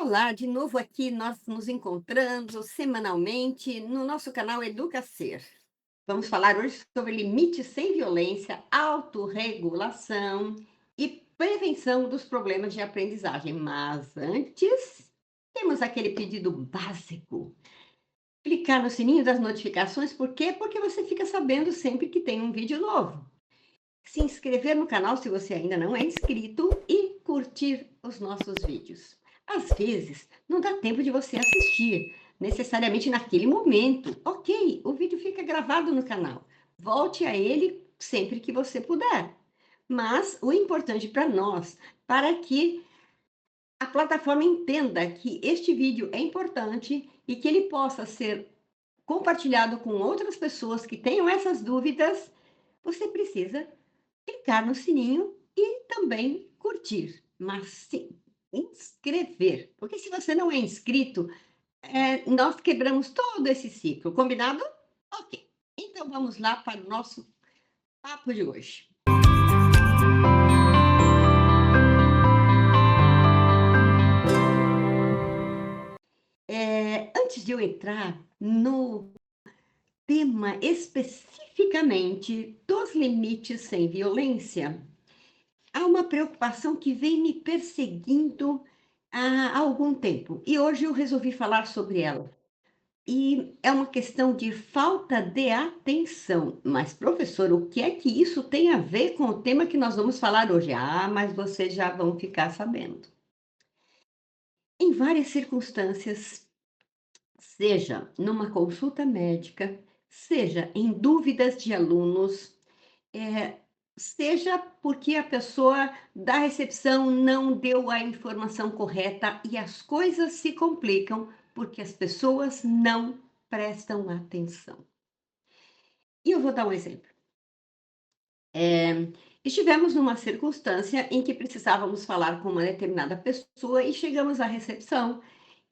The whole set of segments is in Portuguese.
Olá, de novo aqui nós nos encontrando semanalmente no nosso canal Educacer. Vamos falar hoje sobre limites sem violência, autorregulação e prevenção dos problemas de aprendizagem. Mas antes, temos aquele pedido básico. Clicar no sininho das notificações, por quê? Porque você fica sabendo sempre que tem um vídeo novo. Se inscrever no canal se você ainda não é inscrito e curtir os nossos vídeos. Às vezes, não dá tempo de você assistir, necessariamente naquele momento. Ok, o vídeo fica gravado no canal. Volte a ele sempre que você puder. Mas o importante para nós, para que a plataforma entenda que este vídeo é importante e que ele possa ser compartilhado com outras pessoas que tenham essas dúvidas, você precisa clicar no sininho e também curtir, mas sim, inscrever, porque se você não é inscrito, nós quebramos todo esse ciclo, combinado? Ok, então vamos lá para o nosso papo de hoje. Antes de eu entrar no tema especificamente dos limites sem violência, há uma preocupação que vem me perseguindo há algum tempo e hoje eu resolvi falar sobre ela. E é uma questão de falta de atenção. Mas, professor, o que é que isso tem a ver com o tema que nós vamos falar hoje? Ah, mas vocês já vão ficar sabendo. Em várias circunstâncias, seja numa consulta médica, seja em dúvidas de alunos, eh, seja porque a pessoa da recepção não deu a informação correta e as coisas se complicam porque as pessoas não prestam atenção. E eu vou dar um exemplo. Estivemos numa circunstância em que precisávamos falar com uma determinada pessoa e chegamos à recepção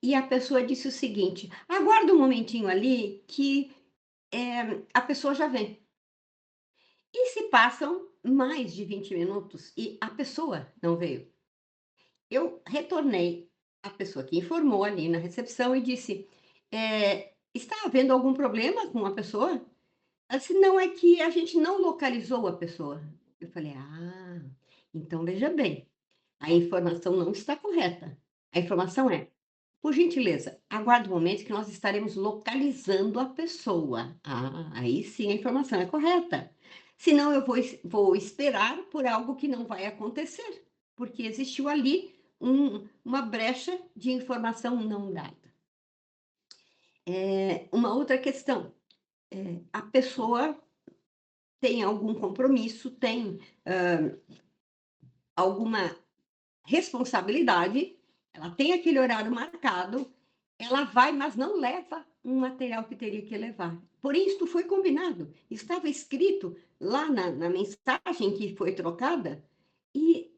e a pessoa disse o seguinte: aguarda um momentinho ali que a pessoa já vem. E se passam mais de 20 minutos e a pessoa não veio. Eu retornei à pessoa que informou ali na recepção e disse: está havendo algum problema com a pessoa? Assim, não, é que a gente não localizou a pessoa. Eu falei: "Ah, então veja bem, a informação não está correta. A informação é: por gentileza, aguarde um momento que nós estaremos localizando a pessoa". Ah, aí sim a informação é correta. Senão eu vou esperar por algo que não vai acontecer, porque existiu ali uma brecha de informação não dada. Uma outra questão, a pessoa tem algum compromisso, tem, alguma responsabilidade, ela tem aquele horário marcado, ela vai, mas não leva um material que teria que levar. Porém, isto foi combinado, estava escrito lá na mensagem que foi trocada, e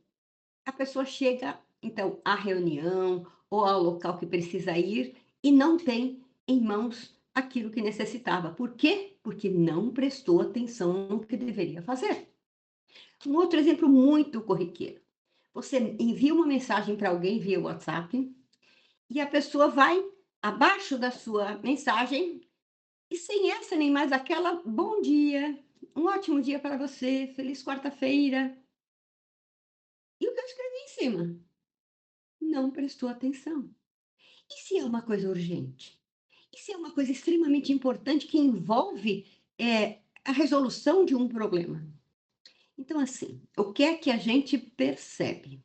a pessoa chega, então, à reunião ou ao local que precisa ir e não tem em mãos aquilo que necessitava. Por quê? Porque não prestou atenção no que deveria fazer. Um outro exemplo muito corriqueiro. Você envia uma mensagem para alguém via WhatsApp e a pessoa vai abaixo da sua mensagem e sem essa nem mais aquela, bom dia, um ótimo dia para você, feliz quarta-feira. E o que eu escrevi em cima? Não prestou atenção. E se é uma coisa urgente? E se é uma coisa extremamente importante que envolve a resolução de um problema? Então, assim, o que é que a gente percebe?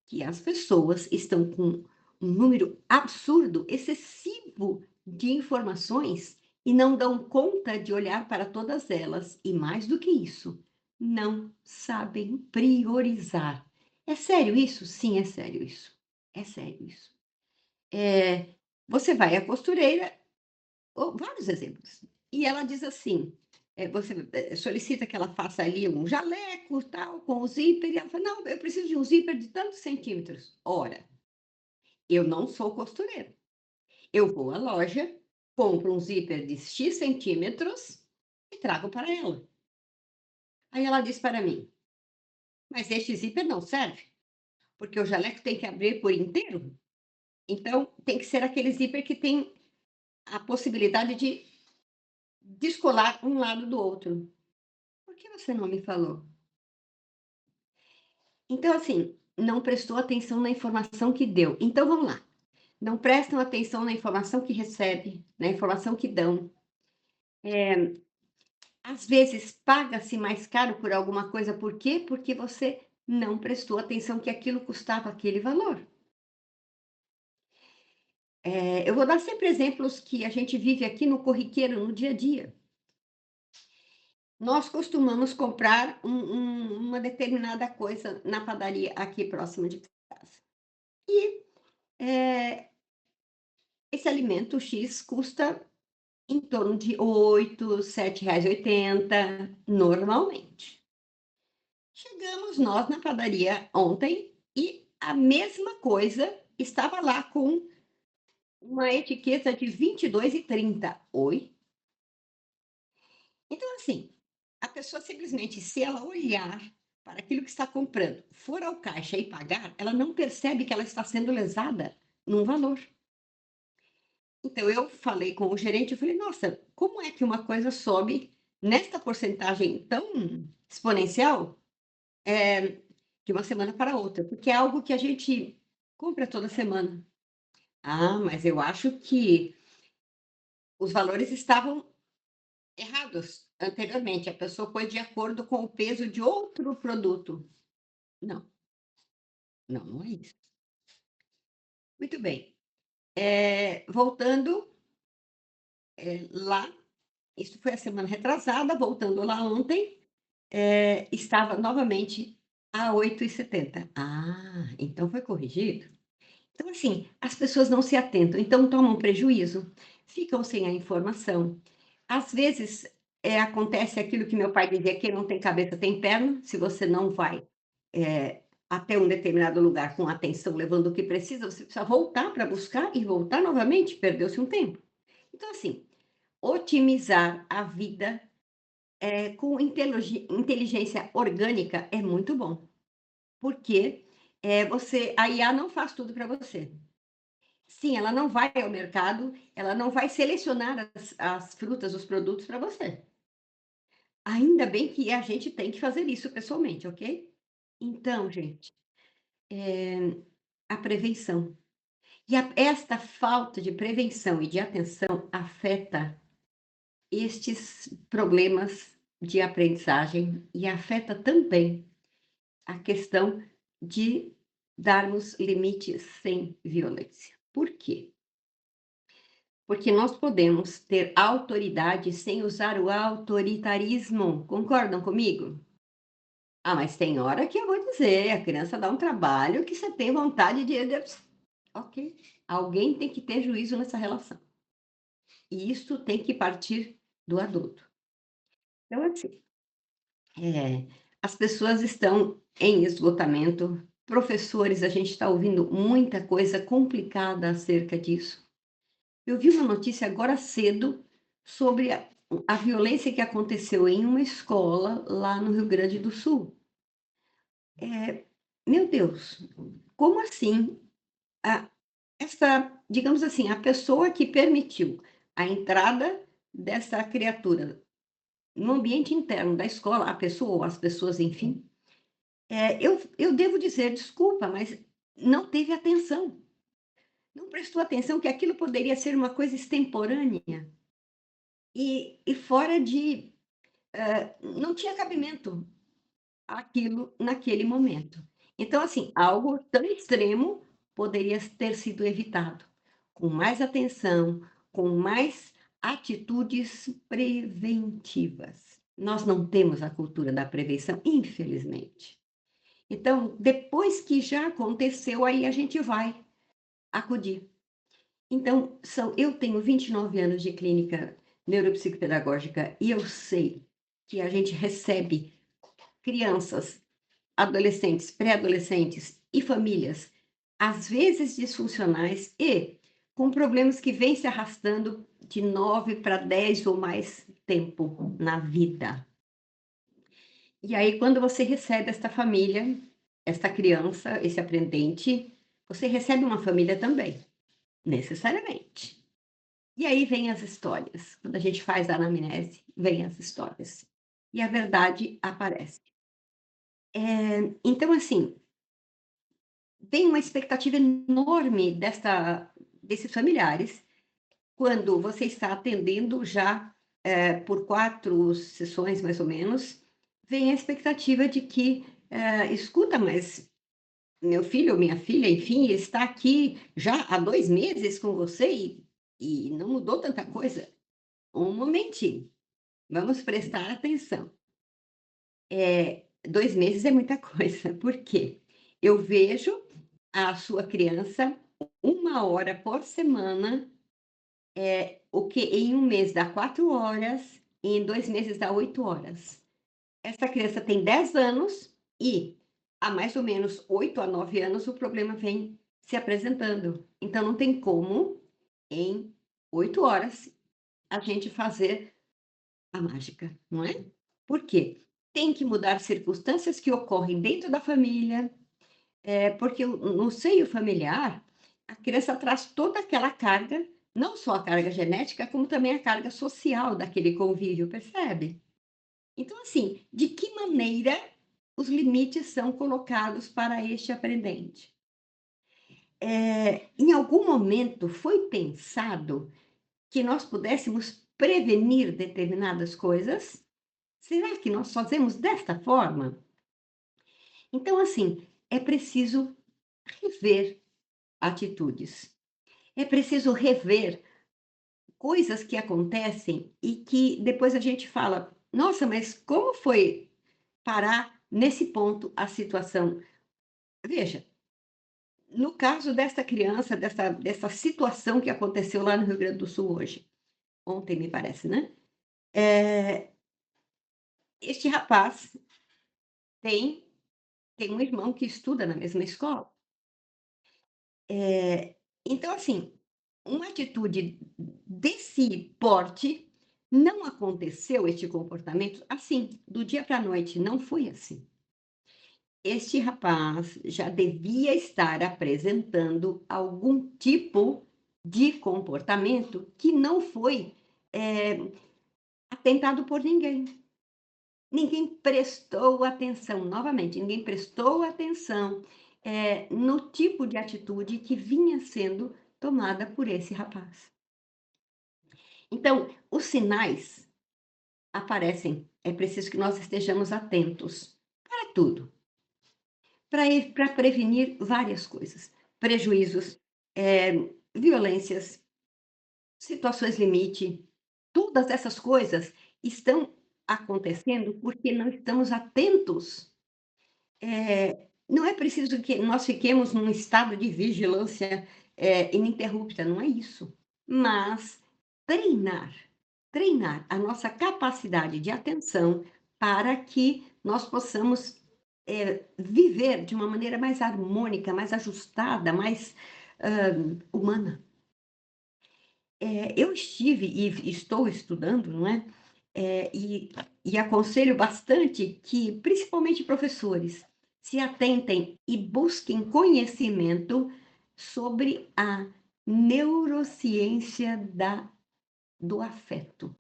Que as pessoas estão com um número absurdo, excessivo de informações e não dão conta de olhar para todas elas. E mais do que isso, não sabem priorizar. É sério isso? Sim, é sério isso. É sério isso. Eh, Você vai à costureira, ou vários exemplos, e ela diz assim, você, solicita que ela faça ali um jaleco, tal, com o zíper, e ela fala: "Não, eu preciso de um zíper de tantos centímetros". Ora, eu não sou costureira. Eu vou à loja, compro um zíper de "X" centímetros e trago para ela. Aí ela diz para mim: "Mas este zíper não serve, porque o jaleco tem que abrir por inteiro". Então, tem que ser aquele zíper que tem a possibilidade de descolar um lado do outro. Por que você não me falou? Então, assim, não prestou atenção na informação que deu. Então, vamos lá. Não prestam atenção na informação que recebe, na informação que dão. Às vezes, paga-se mais caro por alguma coisa, por quê? Porque você não prestou atenção que aquilo custava aquele valor. Eu vou dar sempre exemplos que a gente vive aqui no corriqueiro, no dia a dia. Nós costumamos comprar uma determinada coisa na padaria aqui próxima de casa. E, eh, esse alimento X custa em torno de 8, R$ 7,80 normalmente. Chegamos nós na padaria ontem e a mesma coisa estava lá com uma etiqueta de 22,30. Oi? Então, assim, a pessoa simplesmente, se ela olhar para aquilo que está comprando, for ao caixa e pagar, ela não percebe que ela está sendo lesada num valor. Então, eu falei com o gerente, eu falei: "Nossa, como é que uma coisa sobe nesta porcentagem tão exponencial, de uma semana para outra?" Porque é algo que a gente compra toda semana. "Ah, mas eu acho que os valores estavam errados anteriormente, a pessoa pôs de acordo com o peso de outro produto." Não, não, não é isso. Muito bem, voltando, lá, isso foi a semana retrasada, voltando lá ontem, estava novamente a 8,70. "Ah, então foi corrigido?" Então, assim, as pessoas não se atentam, então tomam prejuízo, ficam sem a informação. Às vezes, acontece aquilo que meu pai dizia: "Quem não tem cabeça tem perna", se você não vai, até um determinado lugar com atenção, levando o que precisa, você precisa voltar para buscar e voltar novamente, perdeu-se um tempo. Então, assim, otimizar a vida, com inteligência orgânica é muito bom, porque, a IA não faz tudo para você. Sim, ela não vai ao mercado, ela não vai selecionar as frutas, os produtos para você. Ainda bem que a gente tem que fazer isso pessoalmente, ok? Então, gente, a prevenção. E esta falta de prevenção e de atenção afeta estes problemas de aprendizagem e afeta também a questão de darmos limites sem violência. Por quê? Porque nós podemos ter autoridade sem usar o autoritarismo. Concordam comigo? Ah, mas tem hora que eu vou dizer, a criança dá um trabalho que você tem vontade de. Ok. Alguém tem que ter juízo nessa relação. E isso tem que partir do adulto. Então, assim, as pessoas estão em esgotamento, professores, a gente está ouvindo muita coisa complicada acerca disso. Eu vi uma notícia agora cedo sobre a violência que aconteceu em uma escola lá no Rio Grande do Sul. Meu Deus, como assim? A digamos assim, a pessoa que permitiu a entrada dessa criatura no ambiente interno da escola, a pessoa ou as pessoas, enfim, eu devo dizer, desculpa, mas não teve atenção, não prestou atenção que aquilo poderia ser uma coisa extemporânea e fora de não tinha cabimento aquilo naquele momento. Então, assim, algo tão extremo poderia ter sido evitado, com mais atenção, com mais atitudes preventivas. Nós não temos a cultura da prevenção, infelizmente. Então, depois que já aconteceu, aí a gente vai acudir. Então, eu tenho 29 anos de clínica neuropsicopedagógica e eu sei que a gente recebe crianças, adolescentes, pré-adolescentes e famílias, às vezes disfuncionais e com problemas que vêm se arrastando de 9 para 10 ou mais tempo na vida. E aí, quando você recebe esta família, esta criança, esse aprendente, você recebe uma família também. necessariamente. E aí vem as histórias. Quando a gente faz a anamnese, vem as histórias. E a verdade aparece. Então, assim, tem uma expectativa enorme desses familiares, quando você está atendendo já, por 4 sessões, mais ou menos, vem a expectativa de que, "Escuta, mas meu filho ou minha filha, enfim, está aqui já há 2 meses com você e não mudou tanta coisa. Um momentinho, vamos prestar atenção". 2 meses é muita coisa, por quê? Eu vejo a sua criança 1 hora por semana, o que em 1 mês dá 4 horas, e em 2 meses dá 8 horas. Essa criança tem 10 anos e há mais ou menos 8 a 9 anos o problema vem se apresentando. Então não tem como, em 8 horas, a gente fazer a mágica, não é? Por quê? Tem que mudar circunstâncias que ocorrem dentro da família, porque no seio familiar, a criança traz toda aquela carga, não só a carga genética, como também a carga social daquele convívio, percebe? Então, assim, de que maneira os limites são colocados para este aprendente? Em algum momento foi pensado que nós pudéssemos prevenir determinadas coisas? Será que nós fazemos desta forma? Então, assim, é preciso rever atitudes. É preciso rever coisas que acontecem e que depois a gente fala: "Nossa, mas como foi parar nesse ponto a situação?". Veja, no caso desta criança, dessa situação que aconteceu lá no Rio Grande do Sul hoje, ontem me parece, né, eh, este rapaz tem tem um irmão que estuda na mesma escola. Então, assim, uma atitude desse porte, não aconteceu este comportamento assim, do dia para a noite, não foi assim. Este rapaz já devia estar apresentando algum tipo de comportamento que não foi, eh, atentado por ninguém. Ninguém prestou atenção, novamente, ninguém prestou atenção, no tipo de atitude que vinha sendo tomada por esse rapaz. Então, os sinais aparecem, é preciso que nós estejamos atentos para tudo, para prevenir várias coisas, prejuízos, violências, situações limite, todas essas coisas estão acontecendo porque não estamos atentos. Não é preciso que nós fiquemos num estado de vigilância, ininterrupta, não é isso. Mas treinar, treinar a nossa capacidade de atenção para que nós possamos, viver de uma maneira mais harmônica, mais ajustada, mais, humana. Eu estive e estou estudando, não é, e aconselho bastante que, principalmente professores, se atentem e busquem conhecimento sobre a neurociência do afeto,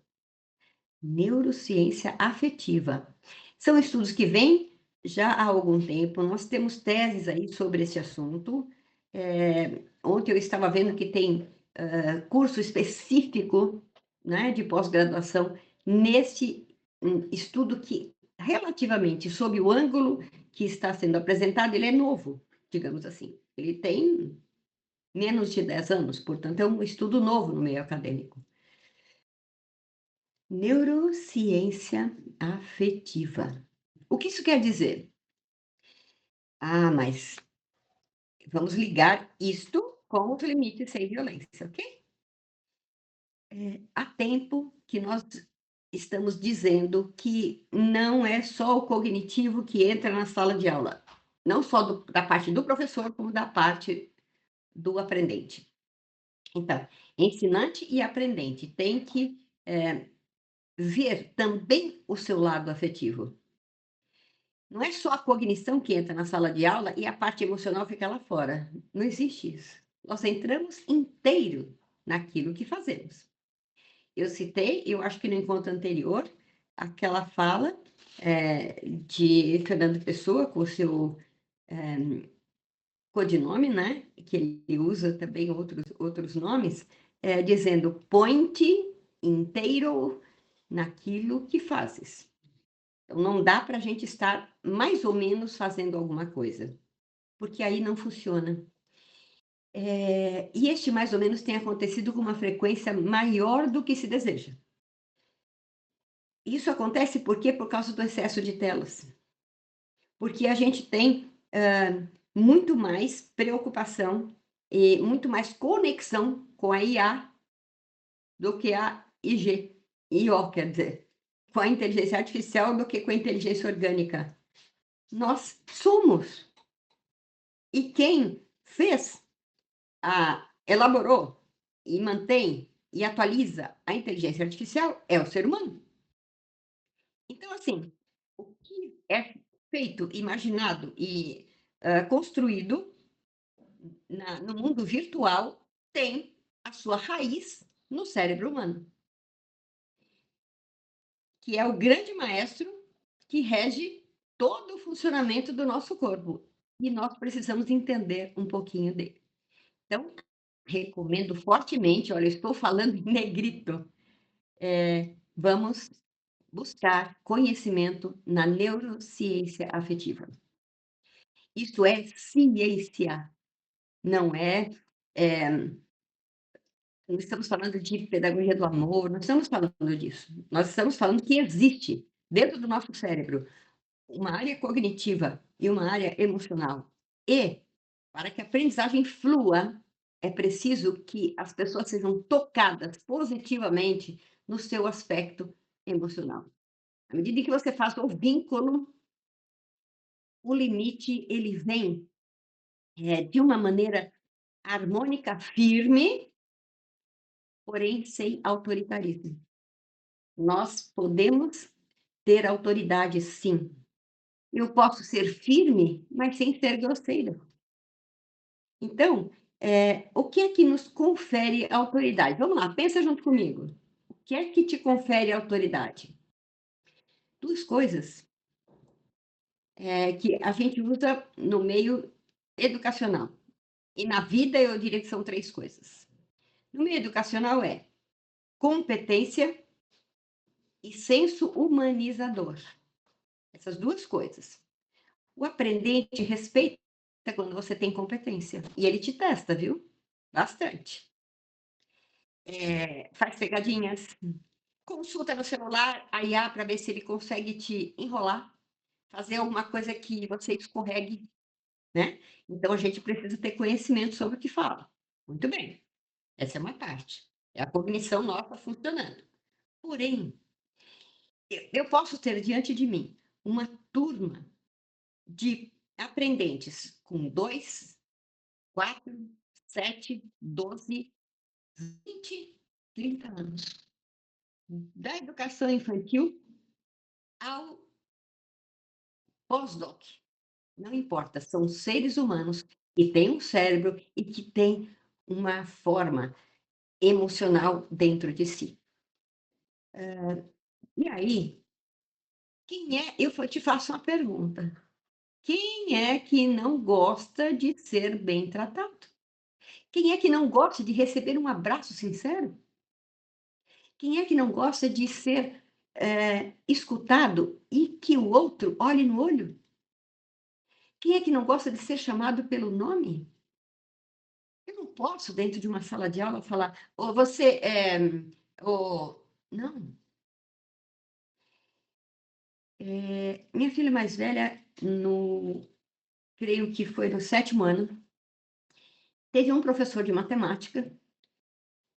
neurociência afetiva. São estudos que vêm já há algum tempo, nós temos teses aí sobre esse assunto. Ontem eu estava vendo que tem, curso específico, né, de pós-graduação nesse, estudo que relativamente sob o ângulo que está sendo apresentado, ele é novo, digamos assim. Ele tem menos de 10 anos, portanto é um estudo novo no meio acadêmico. Neurociência afetiva. O que isso quer dizer? Ah, mas vamos ligar isto com os limites sem violência, ok? Há tempo que nós estamos dizendo que não é só o cognitivo que entra na sala de aula, não só da parte do professor, como da parte do aprendente. Então, ensinante e aprendente têm que ver também o seu lado afetivo. Não é só a cognição que entra na sala de aula e a parte emocional fica lá fora. Não existe isso. nós entramos inteiro naquilo que fazemos. Eu citei, eu acho que no encontro anterior, aquela fala, de Fernando Pessoa com o seu, codinome, né, que ele usa também outros nomes, dizendo: "Põe-te inteiro naquilo que fazes". Então não dá para a gente estar mais ou menos fazendo alguma coisa, porque aí não funciona. E este mais ou menos tem acontecido com uma frequência maior do que se deseja. Isso acontece por quê? Por causa do excesso de telas. Porque a gente tem, muito mais preocupação e muito mais conexão com a IA do que a IO, quer dizer, com a inteligência artificial do que com a inteligência orgânica. Nós somos. E quem fez, elaborou e mantém e atualiza a inteligência artificial é o ser humano. Então, assim, o que é feito, imaginado e, construído no mundo virtual tem a sua raiz no cérebro humano, que é o grande maestro que rege todo o funcionamento do nosso corpo. E nós precisamos entender um pouquinho dele. Então, recomendo fortemente, olha, eu estou falando em negrito, vamos buscar conhecimento na neurociência afetiva. Isso é ciência, não é, não estamos falando de pedagogia do amor, não estamos falando disso. Nós estamos falando que existe dentro do nosso cérebro uma área cognitiva e uma área emocional. E para que a aprendizagem flua, é preciso que as pessoas sejam tocadas positivamente no seu aspecto emocional. À medida que você faz o vínculo, o limite ele vem, de uma maneira harmônica, firme, porém sem autoritarismo. Nós podemos ter autoridade, sim. Eu posso ser firme, mas sem ser grosseira. Então, o que é que nos confere autoridade? Vamos lá, pensa junto comigo. O que é que te confere autoridade? 2 coisas, que a gente usa no meio educacional. E na vida eu diria que são 3 coisas. No meio educacional é competência e senso humanizador. Essas 2 coisas. O aprendente respeita quando você tem competência, e ele te testa, viu? Bastante. Faz pegadinhas, consulta no celular a IA para ver se ele consegue te enrolar, fazer alguma coisa que você escorregue, né. Então a gente precisa ter conhecimento sobre o que fala. Muito bem, essa é uma parte, é a cognição nossa funcionando. Porém, eu posso ter diante de mim uma turma de aprendentes com 2, 4, 7, 12, 20, 30 anos, da educação infantil ao pós-doc. Não importa, são seres humanos que têm um cérebro e que têm uma forma emocional dentro de si. E aí, eu te faço uma pergunta: quem é que não gosta de ser bem tratado? Quem é que não gosta de receber um abraço sincero? Quem é que não gosta de ser, escutado e que o outro olhe no olho? Quem é que não gosta de ser chamado pelo nome? Eu não posso, dentro de uma sala de aula, falar: "Ô, você, ô" não. Minha filha mais velha, creio que foi no 7º ano, teve um professor de matemática,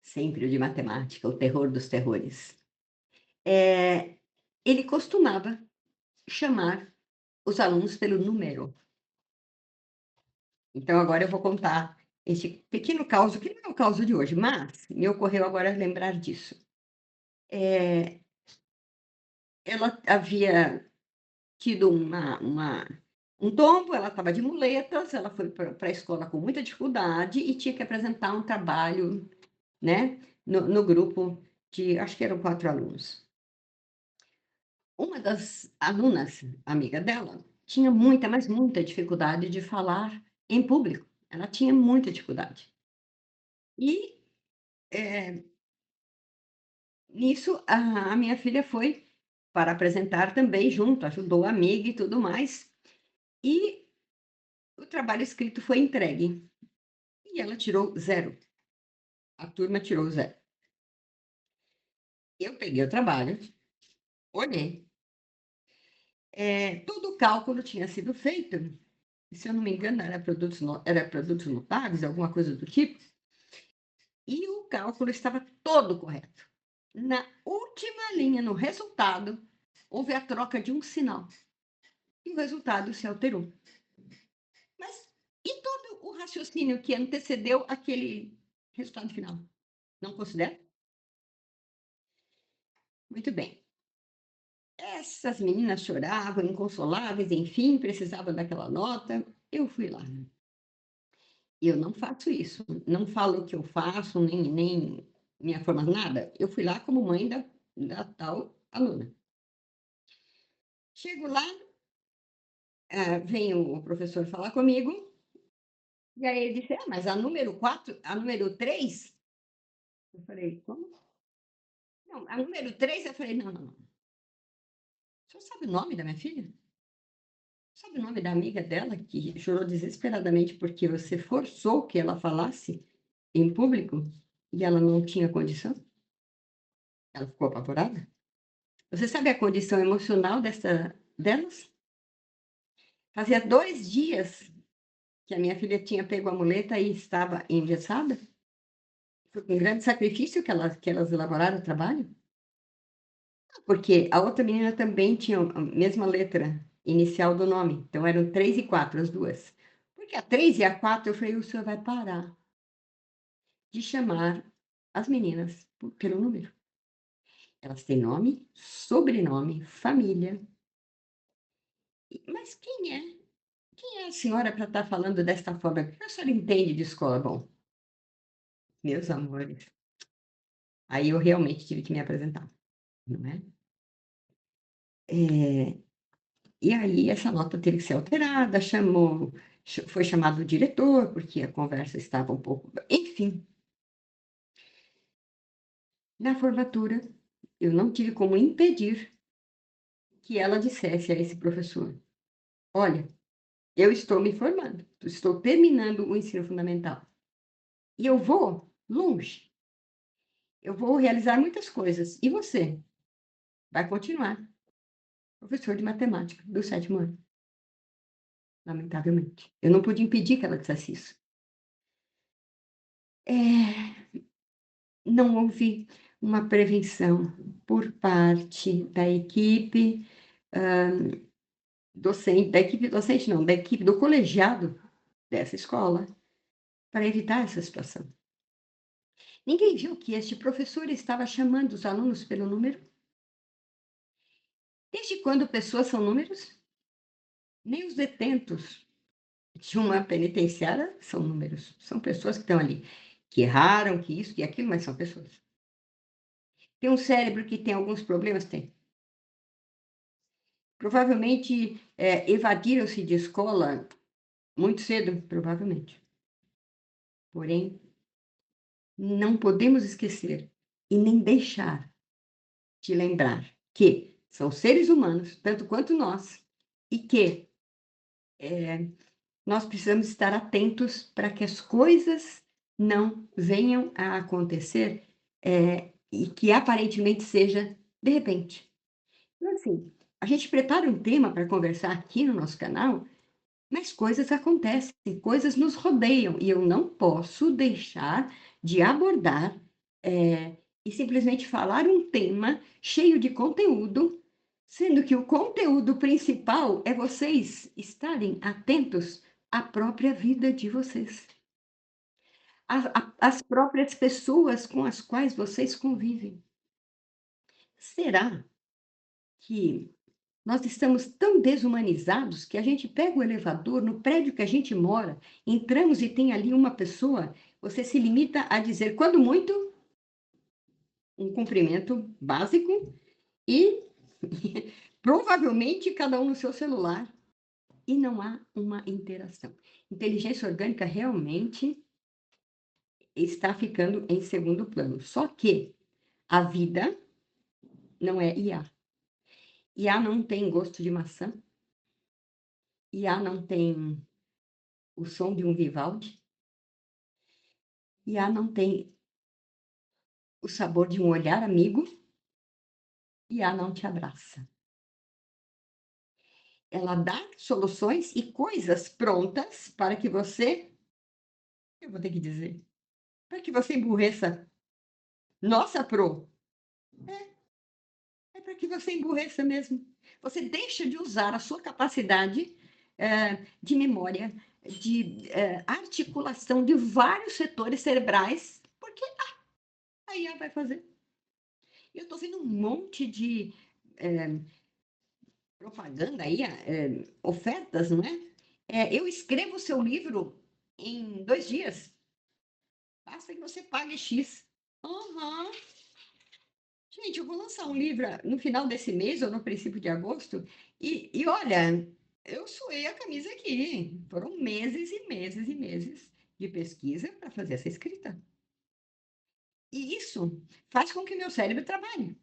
sempre o de matemática, o terror dos terrores. Ele costumava chamar os alunos pelo número. Então agora eu vou contar esse pequeno caso, que não é o caso de hoje, mas me ocorreu agora lembrar disso. Eh, Ela havia tido uma um tombo, ela estava de muletas, ela foi para a escola com muita dificuldade e tinha que apresentar um trabalho, né, no grupo de acho que eram 4 alunos. Uma das alunas, amiga dela, tinha muita, mas muita dificuldade de falar em público. Ela tinha muita dificuldade. E, eh, nisso a minha filha foi para apresentar também junto, ajudou a amiga e tudo mais, e o trabalho escrito foi entregue. E ela tirou zero. A turma tirou zero. Eu peguei o trabalho, olhei, todo o cálculo tinha sido feito, se eu não me engano era produtos notáveis, alguma coisa do tipo, e o cálculo estava todo correto. Na última linha, no resultado, houve a troca de um sinal, e o resultado se alterou. Mas e todo o raciocínio que antecedeu aquele resultado final? Não considera? Muito bem. Essas meninas choravam, inconsoláveis, enfim, precisavam daquela nota. Eu fui lá. Eu não faço isso, não falo o que eu faço, nem minha forma, nada. Eu fui lá como mãe da tal aluna. Chego lá, vem o professor falar comigo, e aí ele disse: "Ah, mas a número 4, a número 3?" Eu falei: "Como?" "Não, a número 3." Eu falei: "Não, não, não. O senhor sabe o nome da minha filha? Sabe o nome da amiga dela que chorou desesperadamente porque você forçou que ela falasse em público e ela não tinha condição?" Ela ficou apavorada. Você sabe a condição emocional delas? Fazia 2 dias que a minha filha tinha pego a muleta e estava engessada. Foi com grande sacrifício que elas elaboraram o trabalho, porque a outra menina também tinha a mesma letra inicial do nome, então eram 3 e 4 as 2. Porque a 3 e a 4 eu falei: "O senhor vai parar de chamar as meninas pelo número. Elas têm nome, sobrenome, família. Mas quem é a senhora para estar falando desta forma? O que a senhora entende de escola?" Bom, meus amores, aí eu realmente tive que me apresentar, não é. Eh, e aí essa nota teve que ser alterada, foi chamado o diretor, porque a conversa estava um pouco, enfim, na formatura eu não tive como impedir que ela dissesse a esse professor: "Olha, eu estou me formando, estou terminando o ensino fundamental e eu vou longe, eu vou realizar muitas coisas, e você vai continuar professor de matemática do 7º ano, lamentavelmente." Eu não pude impedir que ela dissesse isso. Eh, não houve uma prevenção por parte da equipe, da equipe docente não, da equipe do colegiado dessa escola, para evitar essa situação. Ninguém viu que este professor estava chamando os alunos pelo número? Desde quando pessoas são números? Nem os detentos de uma penitenciária são números, são pessoas que estão ali, que erraram, que isso, que aquilo, mas são pessoas. Tem um cérebro que tem alguns problemas? Tem. Provavelmente, evadiram-se de escola muito cedo? Provavelmente. Porém, não podemos esquecer e nem deixar de lembrar que são seres humanos, tanto quanto nós, e que, eh nós precisamos estar atentos para que as coisas não venham a acontecer, e que aparentemente seja de repente. Então, assim, a gente prepara um tema para conversar aqui no nosso canal, mas coisas acontecem, coisas nos rodeiam e eu não posso deixar de abordar, e simplesmente falar um tema cheio de conteúdo, sendo que o conteúdo principal é vocês estarem atentos à própria vida de vocês, às próprias pessoas com as quais vocês convivem. Será que Nós estamos tão desumanizados que a gente pega o elevador no prédio que a gente mora, entramos e tem ali uma pessoa, você se limita a dizer, quando muito, um cumprimento básico e provavelmente cada um no seu celular e não há uma interação. Inteligência orgânica realmente está ficando em segundo plano. Só que a vida não é IA. IA não tem gosto de maçã, IA não tem o som de um Vivaldi, IA não tem o sabor de um olhar amigo, IA não te abraça. Ela dá soluções e coisas prontas para que você, eu vou ter que dizer, para que você emburreça. Nossa, Pro, é para que você emburreça mesmo. Você deixa de usar a sua capacidade de memória, de articulação de vários setores cerebrais, porque a IA vai fazer. Eu estou vendo um monte de propaganda aí, ofertas, não é? Eu escrevo o seu livro em 2 dias. Basta que você pague X. Uhum. Gente, eu vou lançar um livro no final desse mês ou no princípio de agosto. E olha, eu suei a camisa aqui. Foram meses e meses e meses de pesquisa para fazer essa escrita. E isso faz com que meu cérebro trabalhe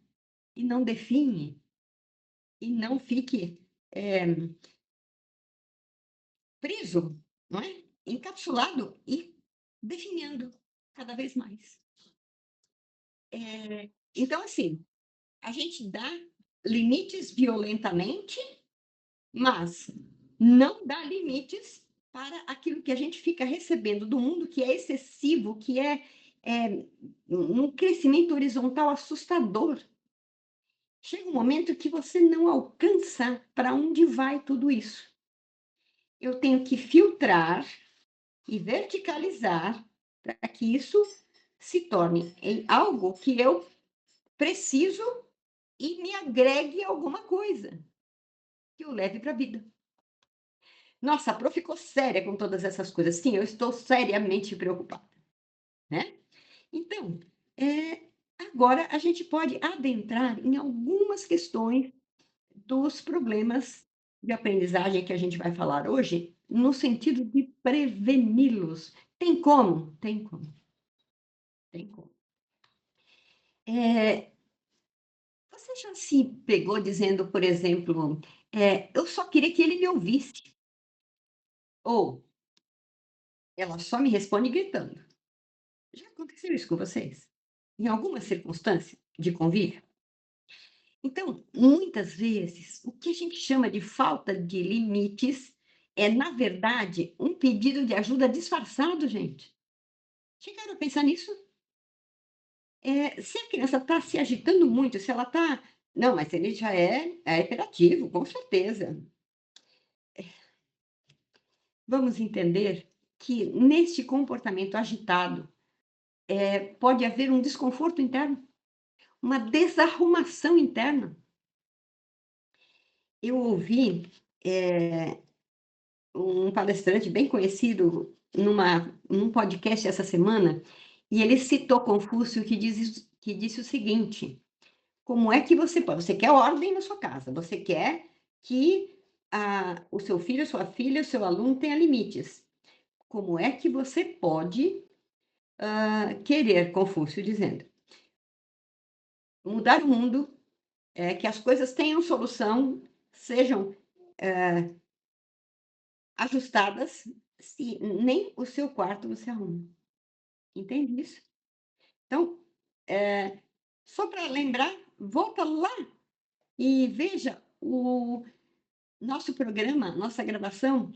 e não define e não fique preso, não é? Encapsulado e definindo cada vez mais. Então, assim, a gente dá limites violentamente, mas não dá limites para aquilo que a gente fica recebendo do mundo, que é excessivo, que é um crescimento horizontal assustador. Chega um momento que você não alcança para onde vai tudo isso. Eu tenho que filtrar e verticalizar para que isso se torne em algo que eu preciso e me agregue alguma coisa que eu leve para a vida. Nossa, a Pro ficou séria com todas essas coisas. Sim, eu estou seriamente preocupada, né? Então, agora a gente pode adentrar em algumas questões dos problemas de aprendizagem que a gente vai falar hoje, no sentido de preveni-los. Tem como? Tem como. Tem como. Você já se pegou dizendo, por exemplo, eu só queria que ele me ouvisse, ou ela só me responde gritando. Já aconteceu isso com vocês? Em alguma circunstância de convívio? Então, muitas vezes, o que a gente chama de falta de limites é, na verdade, um pedido de ajuda disfarçado, gente. Chegaram a pensar nisso? Se a criança está se agitando muito, se ela está. Não, mas ele já é hiperativo, com certeza. Vamos entender que neste comportamento agitado pode haver um desconforto interno, uma desarrumação interna. Eu ouvi um palestrante bem conhecido num podcast essa semana, e ele citou Confúcio que disse o seguinte: como é que você quer ordem na sua casa, você quer que o seu filho, a sua filha, o seu aluno tenha limites. Como é que você pode querer, Confúcio dizendo, mudar o mundo, que as coisas tenham solução, sejam ajustadas, se nem o seu quarto você arruma. Entende isso? Então, só para lembrar, volta lá e veja o nosso programa, nossa gravação,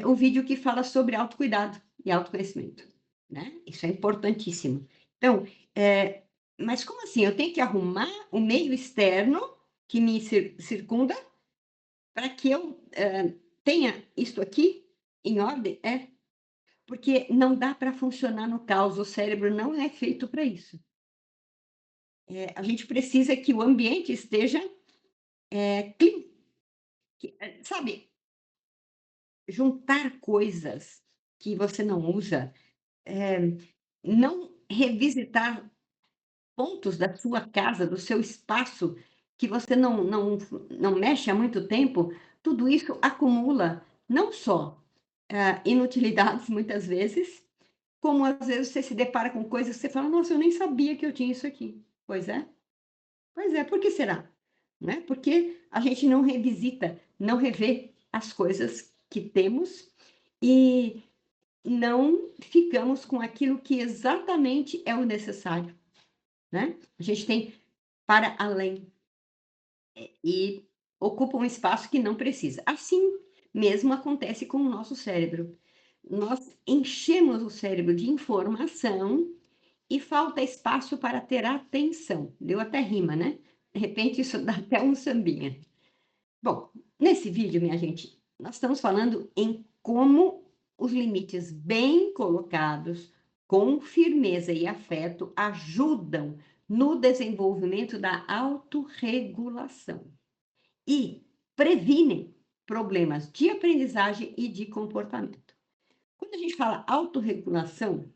o vídeo que fala sobre autocuidado e autoconhecimento, né? Isso é importantíssimo. Então, mas como assim? Eu tenho que arrumar o meio externo que me circunda para que eu tenha isto aqui em ordem? Porque não dá para funcionar no caos, o cérebro não é feito para isso. A gente precisa que o ambiente esteja clean, Sabe, juntar coisas que você não usa, não revisitar pontos da sua casa, do seu espaço, que você não mexe há muito tempo, tudo isso acumula não só, inutilidades muitas vezes, como às vezes você se depara com coisas que você fala: "Nossa, eu nem sabia que eu tinha isso aqui". Pois é, por que será? Né, porque a gente não revisita, não revê as coisas que temos e não ficamos com aquilo que exatamente é o necessário, né. A gente tem para além e ocupa um espaço que não precisa. Assim mesmo acontece com o nosso cérebro. Nós enchemos o cérebro de informação e falta espaço para ter atenção. Deu até rima, né? De repente isso dá até um sambinha. Bom, nesse vídeo, minha gente, nós estamos falando em como os limites bem colocados, com firmeza e afeto, ajudam no desenvolvimento da autorregulação e previnem problemas de aprendizagem e de comportamento. Quando a gente fala autorregulação,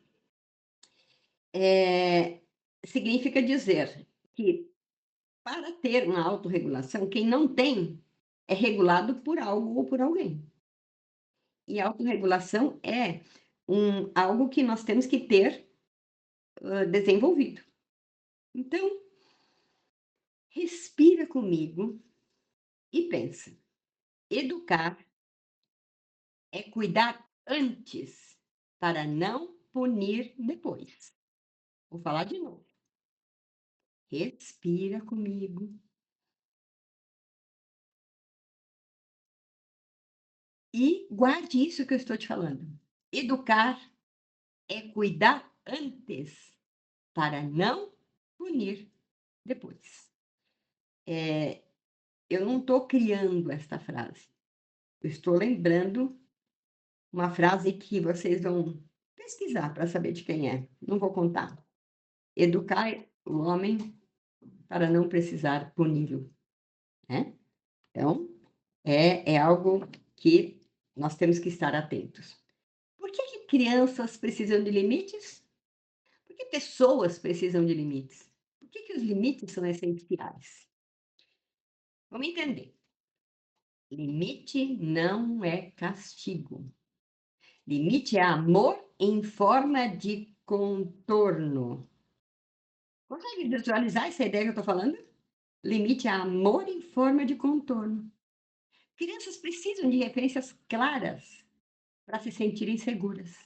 eh, significa dizer que para ter uma autorregulação, quem não tem é regulado por algo ou por alguém. E a autorregulação é algo que nós temos que ter, desenvolvido. Então, respira comigo e pensa: educar é cuidar antes, para não punir depois. Vou falar de novo. Respira comigo e guarde isso que eu estou te falando. Educar é cuidar antes, para não punir depois. Eu não estou criando esta frase. Eu estou lembrando uma frase que vocês vão pesquisar para saber de quem é. Não vou contar. Educar o homem para não precisar puni-lo, né? Então, é algo que nós temos que estar atentos. Por que crianças precisam de limites? Por que pessoas precisam de limites? Por que os limites são essenciais? Vamos entender. Limite não é castigo. Limite é amor em forma de contorno. Consegue visualizar essa ideia que eu estou falando? Limite é amor em forma de contorno. Crianças precisam de referências claras para se sentirem seguras.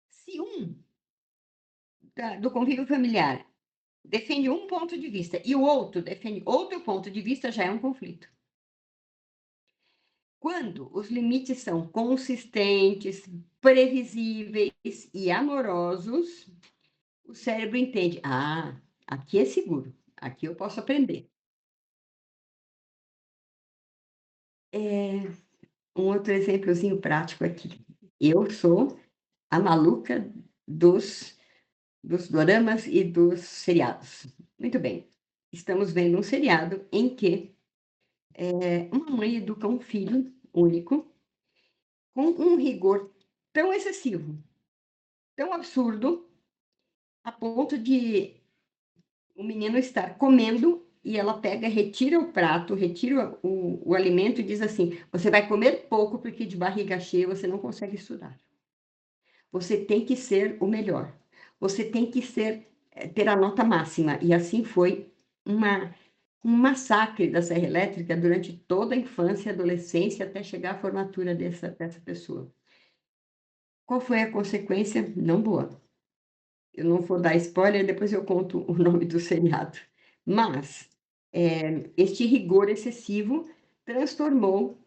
Se do convívio familiar defende um ponto de vista e o outro defende outro ponto de vista, já é um conflito. Quando os limites são consistentes, previsíveis e amorosos, o cérebro entende: "Ah, aqui é seguro, aqui eu posso aprender". Um outro exemplozinho prático aqui. Eu sou a maluca dos doramas e dos seriados. Muito bem, estamos vendo um seriado em que, uma mãe educa um filho único com um rigor tão excessivo, tão absurdo, a ponto de o menino estar comendo e ela pega, retira o prato, retira o alimento e diz assim: "Você vai comer pouco, porque de barriga cheia você não consegue estudar. Você tem que ser o melhor. Você tem que ter a nota máxima". E assim foi uma um massacre da serra elétrica durante toda a infância e adolescência, até chegar à formatura dessa pessoa. Qual foi a consequência? Não boa. Eu não vou dar spoiler, depois eu conto o nome do seriado. Mas, este rigor excessivo transformou,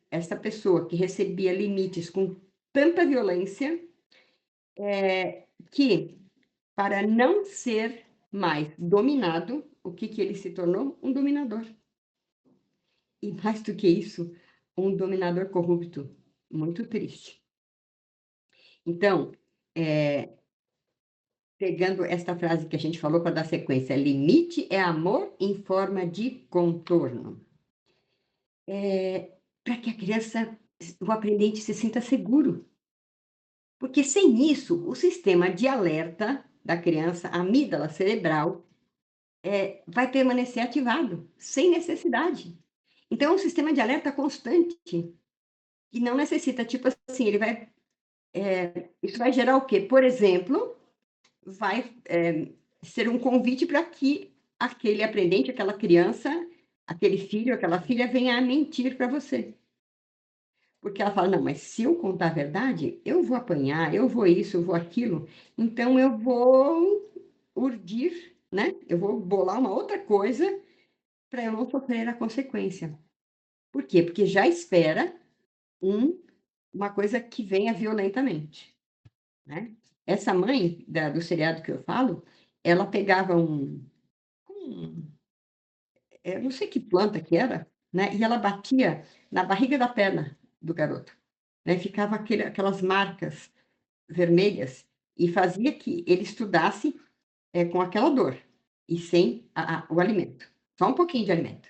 essa pessoa que recebia limites com tanta violência, que, para não ser mais dominado, o que ele se tornou? Um dominador. E mais do que isso, um dominador corrupto. Muito triste. Então, pegando esta frase que a gente falou para dar sequência, limite é amor em forma de contorno. Para que a criança, o aprendente se sinta seguro, porque sem isso, o sistema de alerta da criança, a amígdala cerebral, vai permanecer ativado, sem necessidade. Então é um sistema de alerta constante, que não necessita, tipo assim, ele vai, isso vai gerar o quê? Por exemplo, vai, ser um convite para que aquele aprendente, aquela criança, aquele filho, aquela filha venha a mentir para você. Porque ela fala: "Não, mas se eu contar a verdade, eu vou apanhar, eu vou isso, eu vou aquilo, então eu vou urdir, né, eu vou bolar uma outra coisa para eu não sofrer a consequência". Por quê? Porque já espera um uma coisa que venha violentamente, né. Essa mãe do seriado que eu falo, ela pegava um não sei que planta que era, né, e ela batia na barriga da perna do garoto, né, ficava aquelas marcas vermelhas, e fazia que ele estudasse, com aquela dor, e sem o alimento, só um pouquinho de alimento.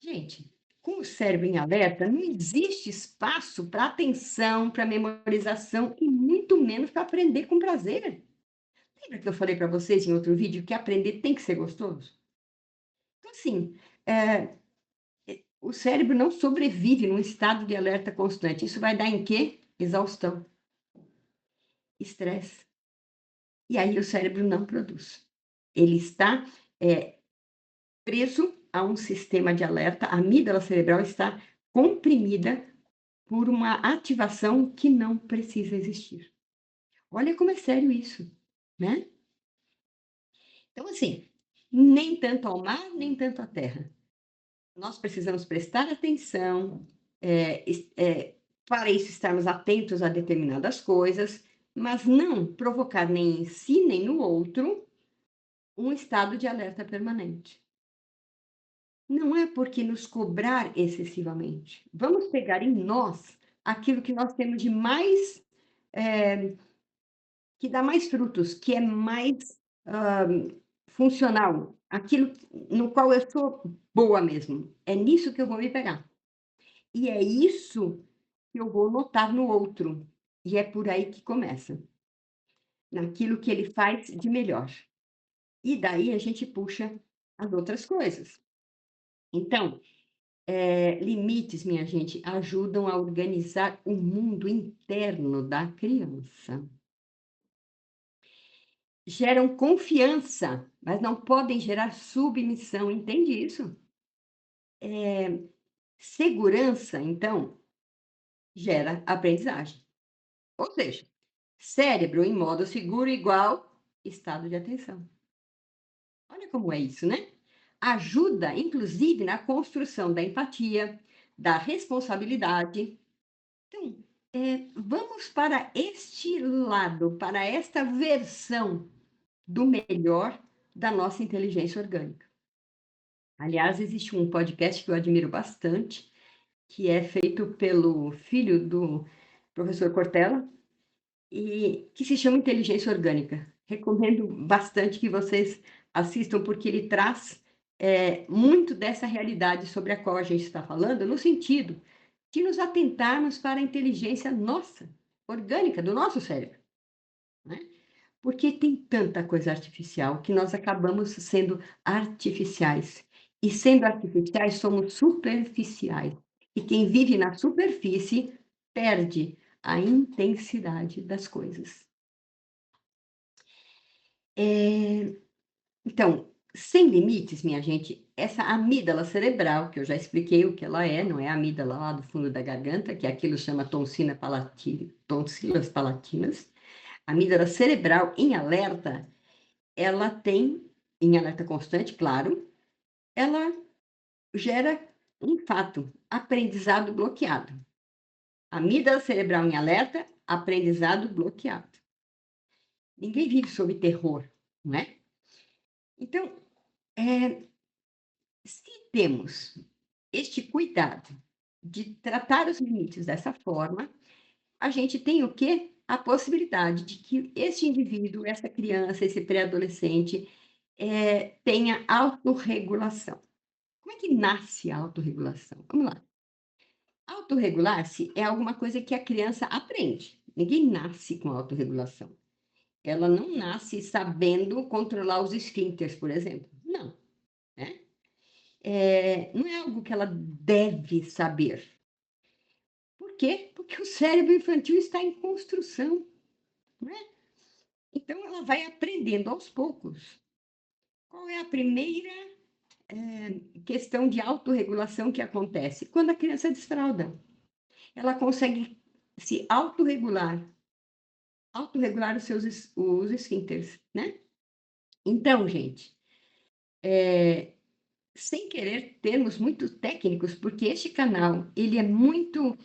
Gente, com o cérebro em alerta, não existe espaço para atenção, para memorização e muito menos para aprender com prazer. Lembra que eu falei para vocês em outro vídeo que aprender tem que ser gostoso? Então, assim, eh, o cérebro não sobrevive num estado de alerta constante. Isso vai dar em quê? Exaustão, estresse. E aí o cérebro não produz. Ele está, eh, preso a um sistema de alerta, a amígdala cerebral está comprimida por uma ativação que não precisa existir. Olha como é sério isso, né? Então, assim, nem tanto ao mar, nem tanto à terra. Nós precisamos prestar atenção, para isso estarmos atentos a determinadas coisas, mas não provocar nem em si, nem no outro, um estado de alerta permanente. Não é porque nos cobrar excessivamente. Vamos pegar em nós aquilo que nós temos de mais, eh, que dá mais frutos, que é mais, funcional, aquilo no qual eu sou boa mesmo. É nisso que eu vou me pegar. E é isso que eu vou notar no outro. E é por aí que começa, naquilo que ele faz de melhor. E daí a gente puxa as outras coisas. Então, limites, minha gente, ajudam a organizar o mundo interno da criança. Geram confiança, mas não podem gerar submissão, entende isso? Segurança, então, gera aprendizagem. Ou seja, cérebro em modo seguro igual estado de atenção. Olha como é isso, né? Ajuda, inclusive, na construção da empatia, da responsabilidade. Então, vamos para este lado, para esta versão do melhor da nossa inteligência orgânica. Aliás, existe um podcast que eu admiro bastante, que é feito pelo filho do professor Cortella, e que se chama Inteligência Orgânica. Recomendo bastante que vocês assistam, porque ele traz, muito dessa realidade sobre a qual a gente está falando, no sentido de nos atentarmos para a inteligência nossa, orgânica, do nosso cérebro, né. Porque tem tanta coisa artificial que nós acabamos sendo artificiais. E sendo artificiais, somos superficiais. E quem vive na superfície perde a intensidade das coisas. Eh, então, sem limites, minha gente, essa amígdala cerebral, que eu já expliquei o que ela é, não é a amígdala lá do fundo da garganta, que aquilo chama tonsilas palatinas. A amígdala cerebral em alerta, ela tem, em alerta constante, claro, ela gera um fato, aprendizado bloqueado. Amígdala cerebral em alerta, aprendizado bloqueado. Ninguém vive sob terror, não é? Então, eh, se temos este cuidado de tratar os limites dessa forma, a gente tem o quê? a possibilidade de que esse indivíduo, essa criança, esse pré-adolescente, tenha autorregulação. Como é que nasce a autorregulação? Vamos lá. Autorregular-se é alguma coisa que a criança aprende. Ninguém nasce com autorregulação. Ela não nasce sabendo controlar os esfíncteres, por exemplo. Não, né? Não é algo que ela deve saber. Por quê? Porque o cérebro infantil está em construção, né? Então ela vai aprendendo aos poucos. Qual é a primeira questão de autorregulação que acontece? Quando a criança desfralda. Ela consegue se autorregular os esfíncteres, né? Então, gente, sem querer termos muito técnicos, porque este canal ele é muito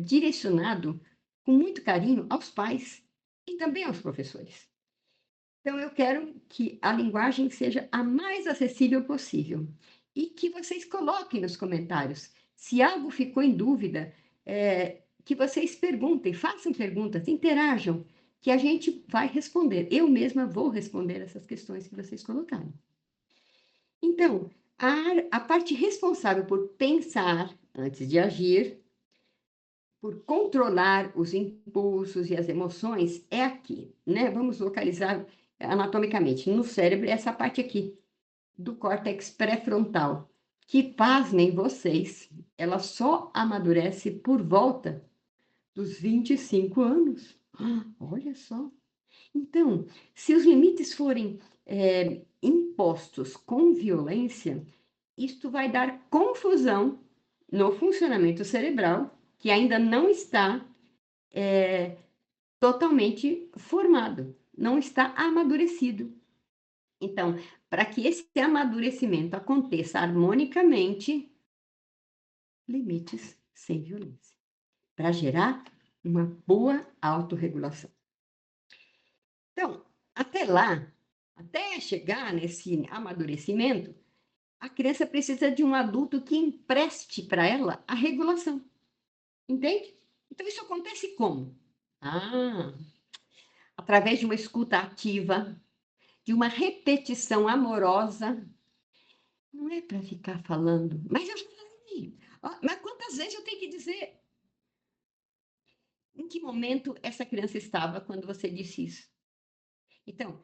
direcionado com muito carinho aos pais e também aos professores. Então, eu quero que a linguagem seja a mais acessível possível e que vocês coloquem nos comentários. Se algo ficou em dúvida, que vocês perguntem, façam perguntas, interajam, que a gente vai responder. Eu mesma vou responder essas questões que vocês colocaram. Então, a parte responsável por pensar antes de agir, por controlar os impulsos e as emoções, é aqui, né? Vamos localizar anatomicamente no cérebro, essa parte aqui do córtex pré-frontal, que, pasmem vocês, ela só amadurece por volta dos 25 anos. Olha só. Então, se os limites forem impostos com violência, isto vai dar confusão no funcionamento cerebral, que ainda não está totalmente formado, não está amadurecido. Então, para que esse amadurecimento aconteça harmonicamente, limites sem violência, para gerar uma boa autorregulação. Então, até lá, até chegar nesse amadurecimento, a criança precisa de um adulto que empreste para ela a regulação. Entende? Então, isso acontece como? Ah, através de uma escuta ativa, de uma repetição amorosa. Não é para ficar falando, mas eu já falei. Ó, mas quantas vezes eu tenho que dizer? Em que momento essa criança estava quando você disse isso? Então,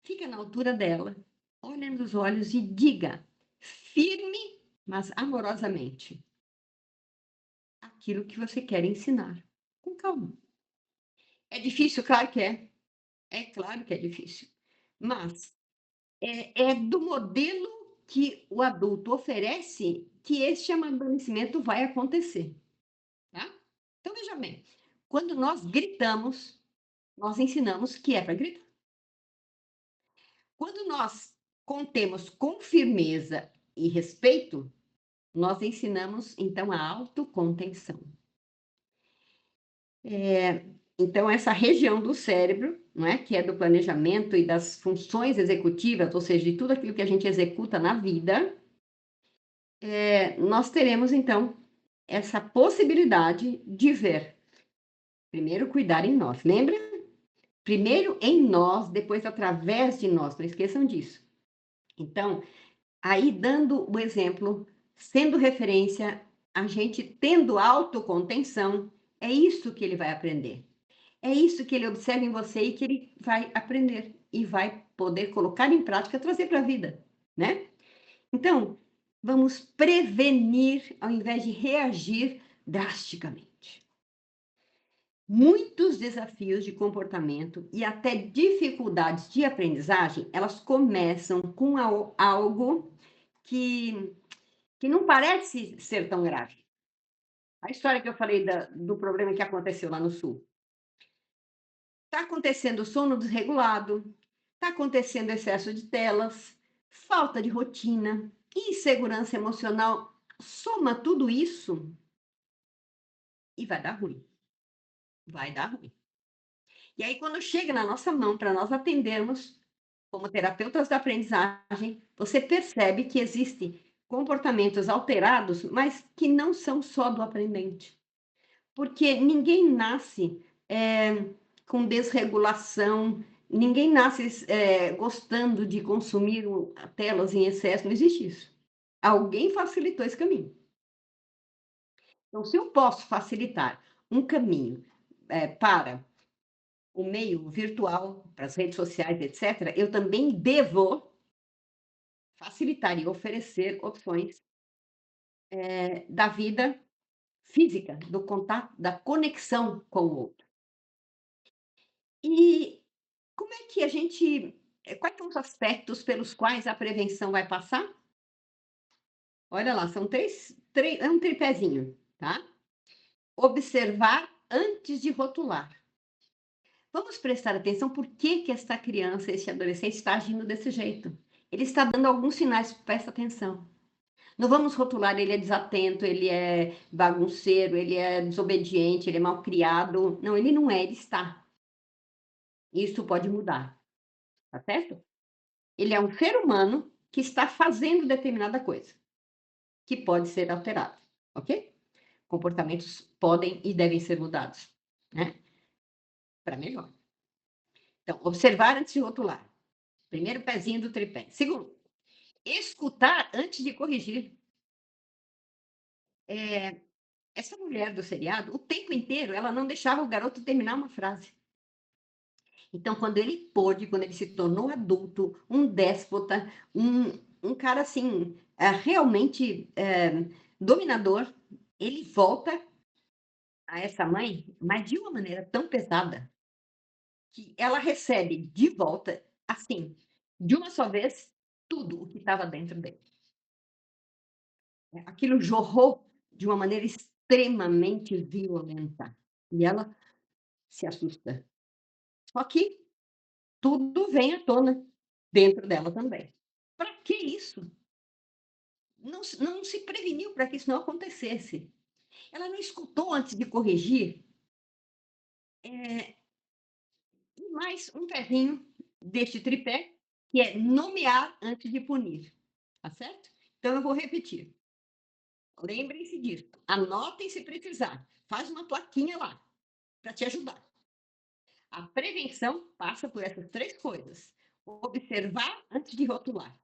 fica na altura dela, olha nos olhos e diga, firme, mas amorosamente, aquilo que você quer ensinar, com calma. É difícil? Claro que é. É claro que é difícil. Mas é do modelo que o adulto oferece que este amadurecimento vai acontecer, tá? Então, veja bem, quando nós gritamos, nós ensinamos que é para gritar. Quando nós contemos com firmeza e respeito, nós ensinamos, então, a autocontenção. Então, essa região do cérebro, não é, que é do planejamento e das funções executivas, ou seja, de tudo aquilo que a gente executa na vida, nós teremos, então, essa possibilidade de ver. Primeiro, cuidar em nós. Lembra? Primeiro em nós, depois através de nós. Não esqueçam disso. Então, aí dando o exemplo, sendo referência, a gente tendo autocontenção, é isso que ele vai aprender. É isso que ele observa em você e que ele vai aprender e vai poder colocar em prática, trazer para a vida, né? Então, vamos prevenir ao invés de reagir drasticamente. Muitos desafios de comportamento e até dificuldades de aprendizagem, elas começam com algo que não parece ser tão grave. A história que eu falei do problema que aconteceu lá no sul. Está acontecendo sono desregulado, está acontecendo excesso de telas, falta de rotina, insegurança emocional. Soma tudo isso e vai dar ruim. Vai dar ruim. E aí, quando chega na nossa mão para nós atendermos, como terapeutas da aprendizagem, você percebe que existem comportamentos alterados, mas que não são só do aprendente. Porque ninguém nasce com desregulação. Ninguém nasce, gostando de consumir telas em excesso, não existe isso. Alguém facilitou esse caminho. Então, se eu posso facilitar um caminho, para o meio virtual, para as redes sociais, etcétera, eu também devo facilitar e oferecer opções, da vida física, do contato, da conexão com o outro. E como é que a gente quais são os aspectos pelos quais a prevenção vai passar? Olha lá, são 3 é um tripézinho, tá? Observar antes de rotular. Vamos prestar atenção por que que esta criança, esse adolescente está agindo desse jeito. Ele está dando alguns sinais, presta atenção. Não vamos rotular, ele é desatento, ele é bagunceiro, ele é desobediente, ele é malcriado. Não, ele não é, ele está. Isso pode mudar, tá certo? Ele é um ser humano que está fazendo determinada coisa, que pode ser alterado, ok? Comportamentos podem e devem ser mudados, né? Para melhor. Então, observar antes de rotular. Primeiro pezinho do tripé. Segundo, escutar antes de corrigir. Essa mulher do seriado, o tempo inteiro, ela não deixava o garoto terminar uma frase. Então, quando ele pôde, quando ele se tornou adulto, um déspota, um cara assim, realmente dominador, ele volta a essa mãe, mas de uma maneira tão pesada, que ela recebe de volta, assim, de uma só vez, tudo o que estava dentro dele. Aquilo jorrou de uma maneira extremamente violenta. E ela se assusta. Só que tudo vem à tona dentro dela também. Para que isso? Não se preveniu para que isso não acontecesse. Ela não escutou antes de corrigir. E mais um pezinho deste tripé, que é nomear antes de punir. Tá certo? Então eu vou repetir. Lembrem-se disso. Anotem se precisar. Faz uma plaquinha lá para te ajudar. A prevenção passa por essas 3 coisas: observar antes de rotular,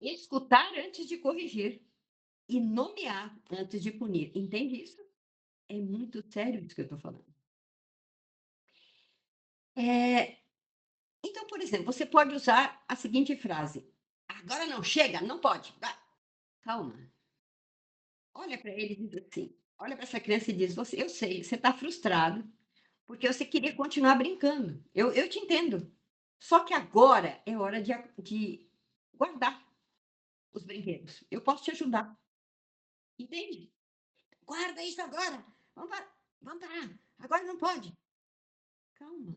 escutar antes de corrigir e nomear antes de punir. Entende isso? É muito sério isso que eu estou falando. Eh, então, por exemplo, você pode usar a seguinte frase: "Agora não, chega, não pode, vai, calma". Olha para ele e diz assim, olha para essa criança e diz: "Você, eu sei, você está frustrado, porque você queria continuar brincando. Eu te entendo. Só que agora é hora de guardar os brinquedos. Eu posso te ajudar, entende? Guarda isso agora. Vamos parar, vamos parar. Agora não pode. Calma,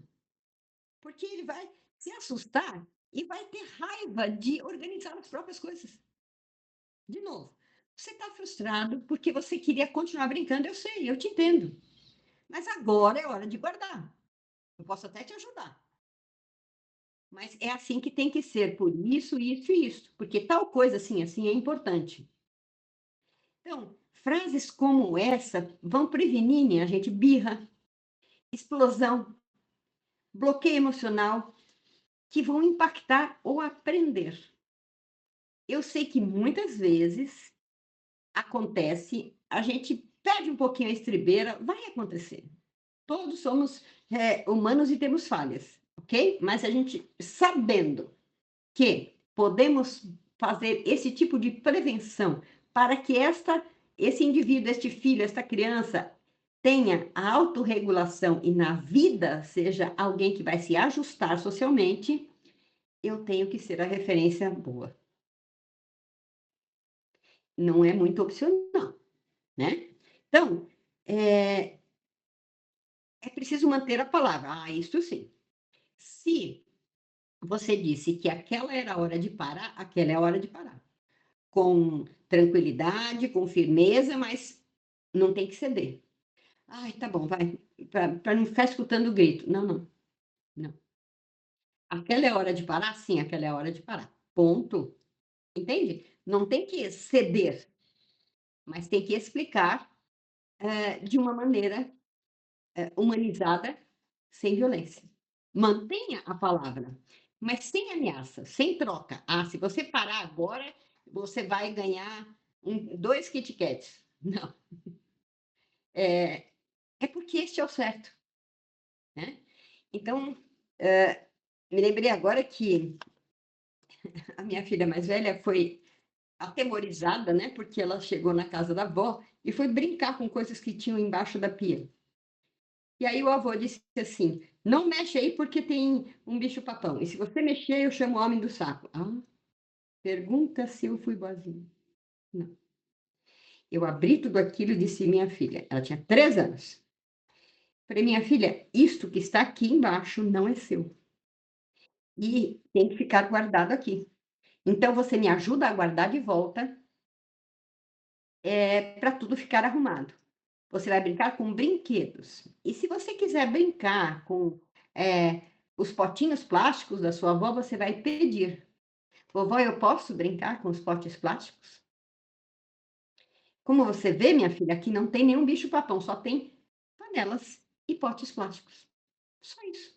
porque ele vai se assustar e vai ter raiva de organizar as próprias coisas. De novo, você está frustrado porque você queria continuar brincando, eu sei, eu te entendo. Mas agora é hora de guardar. Eu posso até te ajudar. Mas é assim que tem que ser, por isso, isso e isso, porque tal coisa assim, assim é importante. Então, frases como essa vão prevenir, minha gente, birra, explosão, bloqueio emocional, que vão impactar o aprender. Eu sei que muitas vezes acontece, a gente perde um pouquinho a estribeira, vai acontecer. Todos somos humanos e temos falhas, ok? Mas a gente sabendo que podemos fazer esse tipo de prevenção para que esse indivíduo, este filho, esta criança tenha a autorregulação e na vida seja alguém que vai se ajustar socialmente, eu tenho que ser a referência boa. Não é muito opcional, né? Então, é, é preciso manter a palavra. Ah, isso sim. Se você disse que aquela era a hora de parar, aquela é a hora de parar. Com tranquilidade, com firmeza, mas não tem que ceder. "Ai, tá bom, vai", para não ficar escutando o grito. Não, não, não. Aquela é a hora de parar? Sim, aquela é a hora de parar. Ponto. Entende? Não tem que ceder, mas tem que explicar, de uma maneira humanizada, sem violência. Mantenha a palavra, mas sem ameaça, sem troca. "Ah, se você parar agora, você vai ganhar 2 Kit Kats". Não, é é porque este é o certo, né. Então, me lembrei agora que a minha filha mais velha foi atemorizada, né, porque ela chegou na casa da avó e foi brincar com coisas que tinham embaixo da pia. E aí o avô disse assim: "Não mexe aí porque tem um bicho-papão, e se você mexer eu chamo o homem do saco". Ah, pergunta se eu fui boazinha. Não. Eu abri tudo aquilo e disse: "Minha filha", ela tinha 3 anos. Falei: "Minha filha, isto que está aqui embaixo não é seu, e tem que ficar guardado aqui. Então você me ajuda a guardar de volta, pra tudo ficar arrumado. Você vai brincar com brinquedos. E se você quiser brincar com, eh, os potinhos plásticos da sua avó, você vai pedir: 'Vovó, eu posso brincar com os potes plásticos?'. Como você vê, minha filha, aqui não tem nenhum bicho-papão, só tem panelas e potes plásticos. Só isso,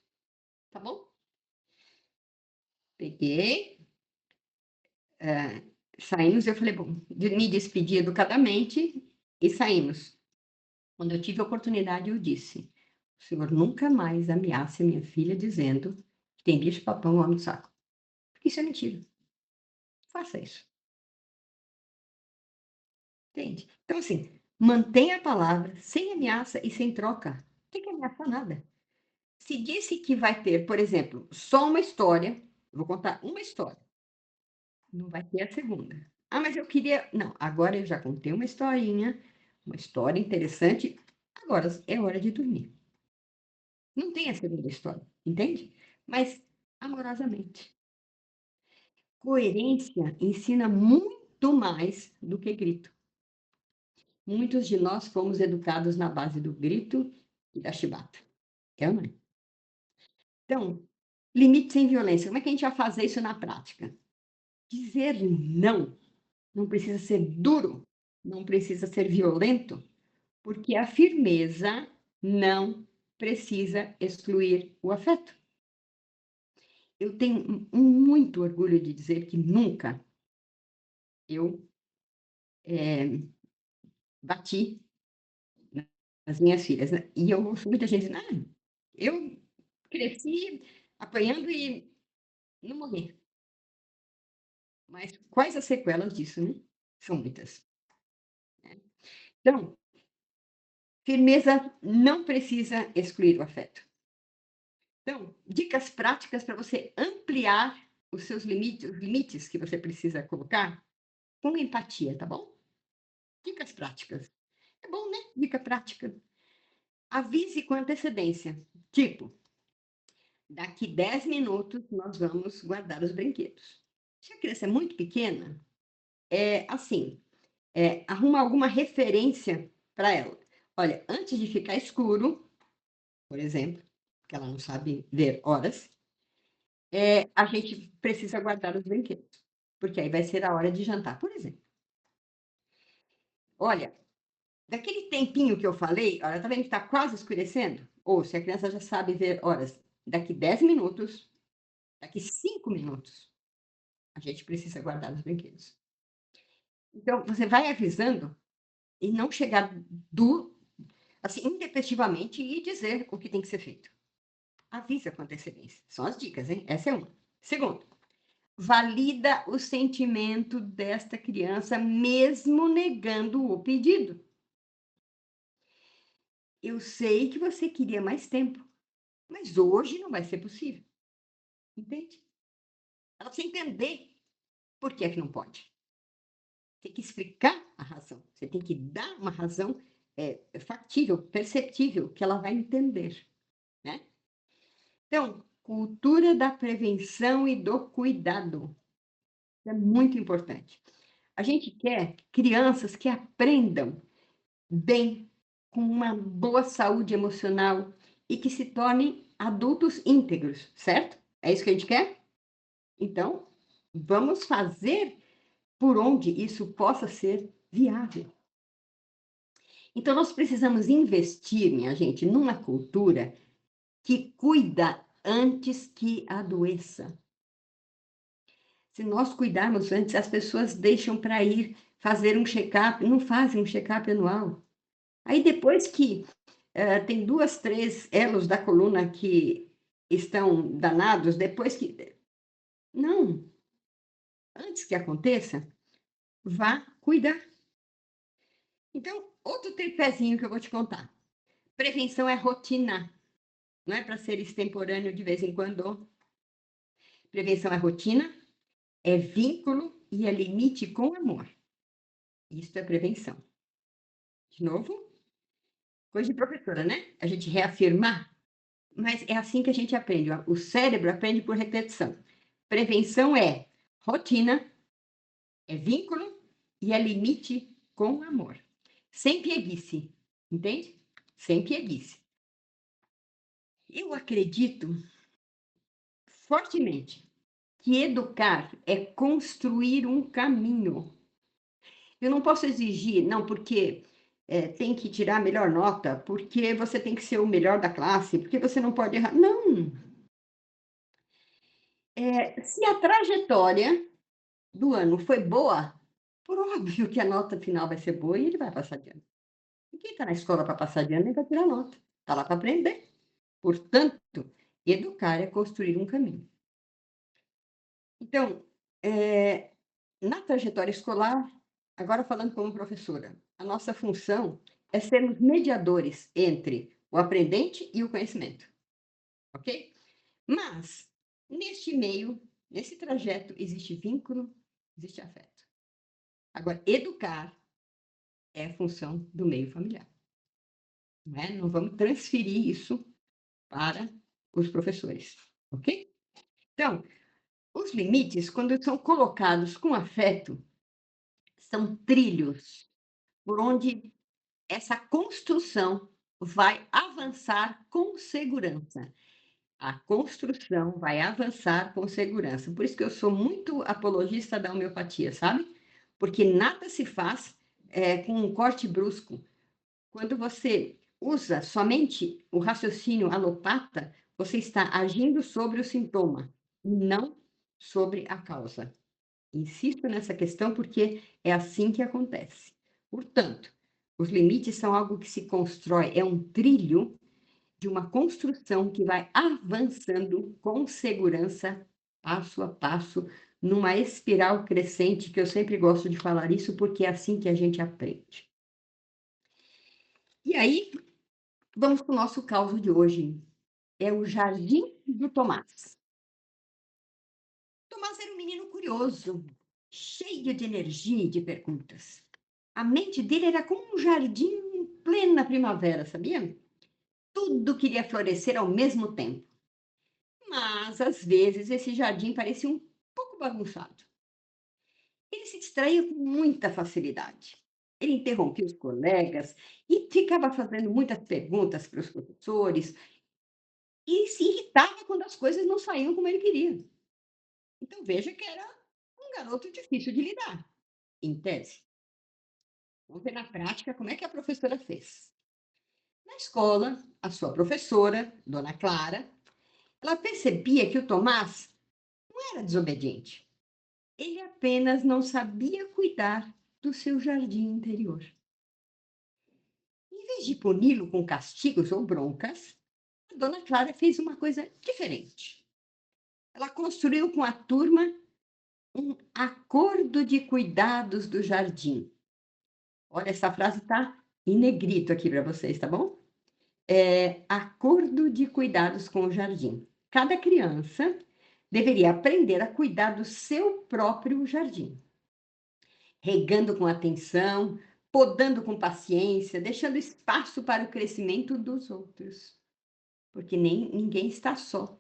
tá bom?". Peguei, saímos, eu falei: "Bom", me despedi educadamente e saímos. Quando eu tive a oportunidade, eu disse: "O senhor nunca mais ameace a minha filha dizendo que tem bicho-papão lá no saco, porque isso é mentira. Faça isso", entende? Então, assim, mantenha a palavra, sem ameaça e sem troca. Não tem que ameaçar nada. Se disse que vai ter, por exemplo, só uma história, eu vou contar uma história, não vai ter a segunda. "Ah, mas eu queria", não, agora eu já contei uma história interessante, agora é hora de dormir. Não tem a segunda história, entende? Mas amorosamente. Coerência ensina muito mais do que grito. Muitos de nós fomos educados na base do grito e da chibata. É ou não é? Então, limite sem violência. Como é que a gente vai fazer isso na prática? Dizer não não precisa ser duro, não precisa ser violento, porque a firmeza não precisa excluir o afeto. Eu tenho muito orgulho de dizer que nunca eu, eh, bati nas minhas filhas, né. E eu ouço muita gente dizendo: "Ah, eu cresci apanhando e não morri". Mas quais as sequelas disso, né? São muitas, né. Então, firmeza não precisa excluir o afeto. Então, dicas práticas para você ampliar os limites que você precisa colocar com empatia, tá bom? Dicas práticas. É bom, né? Dica prática. Avise com antecedência. Tipo, daqui 10 minutos nós vamos guardar os brinquedos. Se a criança é muito pequena, é assim, arruma alguma referência para ela. Olha, antes de ficar escuro, por exemplo, que ela não sabe ver horas, a gente precisa guardar os brinquedos, porque aí vai ser a hora de jantar, por exemplo. Olha, daquele tempinho que eu falei, olha, tá vendo que está quase escurecendo? Ou se a criança já sabe ver horas, daqui 10 minutos, daqui 5 minutos, a gente precisa guardar os brinquedos. Então, você vai avisando e não chegar do assim, intempestivamente e dizer o que tem que ser feito. Avisa com antecedência. São as dicas, hein? Essa é uma. Segundo, valida o sentimento desta criança, mesmo negando o pedido. Eu sei que você queria mais tempo, mas hoje não vai ser possível, entende? Ela precisa entender por que é que não pode. Tem que explicar a razão. Você tem que dar uma razão factível, perceptível, que ela vai entender, né? Então, cultura da prevenção e do cuidado. É muito importante. A gente quer crianças que aprendam bem, com uma boa saúde emocional e que se tornem adultos íntegros, certo? É isso que a gente quer? Então, vamos fazer por onde isso possa ser viável. Então, nós precisamos investir, minha gente, numa cultura que cuida antes que adoeça. Se nós cuidarmos antes, as pessoas deixam para ir fazer um check-up, não fazem um check-up anual. Aí depois que tem 2, 3 elos da coluna que estão danados, depois que não, antes que aconteça, vá cuidar. Então, outro tripézinho que eu vou te contar. Prevenção é rotina, não é para ser extemporâneo de vez em quando. Prevenção é rotina, é vínculo e é limite com amor. Isso é prevenção. De novo, coisa de professora, né? A gente reafirmar, mas é assim que a gente aprende. Ó. O cérebro aprende por repetição. Prevenção é rotina, é vínculo e é limite com amor. Sem pieguice, entende? Sem pieguice. Eu acredito fortemente que educar é construir um caminho. Eu não posso exigir, não, porque tem que tirar a melhor nota, porque você tem que ser o melhor da classe, porque você não pode errar. Não! Se a trajetória do ano foi boa, por óbvio que a nota final vai ser boa e ele vai passar de ano. E quem está na escola para passar de ano, nem vai tirar nota. Está lá para aprender. Portanto, educar é construir um caminho. Então, na trajetória escolar, agora falando como professora, a nossa função é sermos mediadores entre o aprendente e o conhecimento, ok? Mas, neste meio, nesse trajeto, existe vínculo, existe afeto. Agora, educar é a função do meio familiar. Não é? Não vamos transferir isso para os professores, ok? Então, os limites, quando são colocados com afeto, são trilhos por onde essa construção vai avançar com segurança. A construção vai avançar com segurança. Por isso que eu sou muito apologista da homeopatia, sabe? Porque nada se faz com um corte brusco. Quando você usa somente o raciocínio alopata, você está agindo sobre o sintoma, não sobre a causa. Insisto nessa questão porque é assim que acontece. Portanto, os limites são algo que se constrói, é um trilho de uma construção que vai avançando com segurança, passo a passo, numa espiral crescente, que eu sempre gosto de falar isso, porque é assim que a gente aprende. E aí, vamos para o nosso caso de hoje. É o Jardim do Tomás. Tomás era um menino curioso, cheio de energia e de perguntas. A mente dele era como um jardim em plena primavera, sabia? Tudo queria florescer ao mesmo tempo. Mas, às vezes, esse jardim parecia um pouco bagunçado. Ele se distraía com muita facilidade. Ele interrompia os colegas e ficava fazendo muitas perguntas para os professores e se irritava quando as coisas não saíam como ele queria. Então, veja que era um garoto difícil de lidar, em tese. Vamos ver na prática como é que a professora fez. Na escola, a sua professora, Dona Clara, ela percebia que o Tomás não era desobediente. Ele apenas não sabia cuidar do seu jardim interior. Em vez de puni-lo com castigos ou broncas, a Dona Clara fez uma coisa diferente. Ela construiu com a turma um acordo de cuidados do jardim. Olha, essa frase está em negrito aqui para vocês, tá bom? Acordo de cuidados com o jardim. Cada criança deveria aprender a cuidar do seu próprio jardim, regando com atenção, podando com paciência, deixando espaço para o crescimento dos outros, porque nem ninguém está só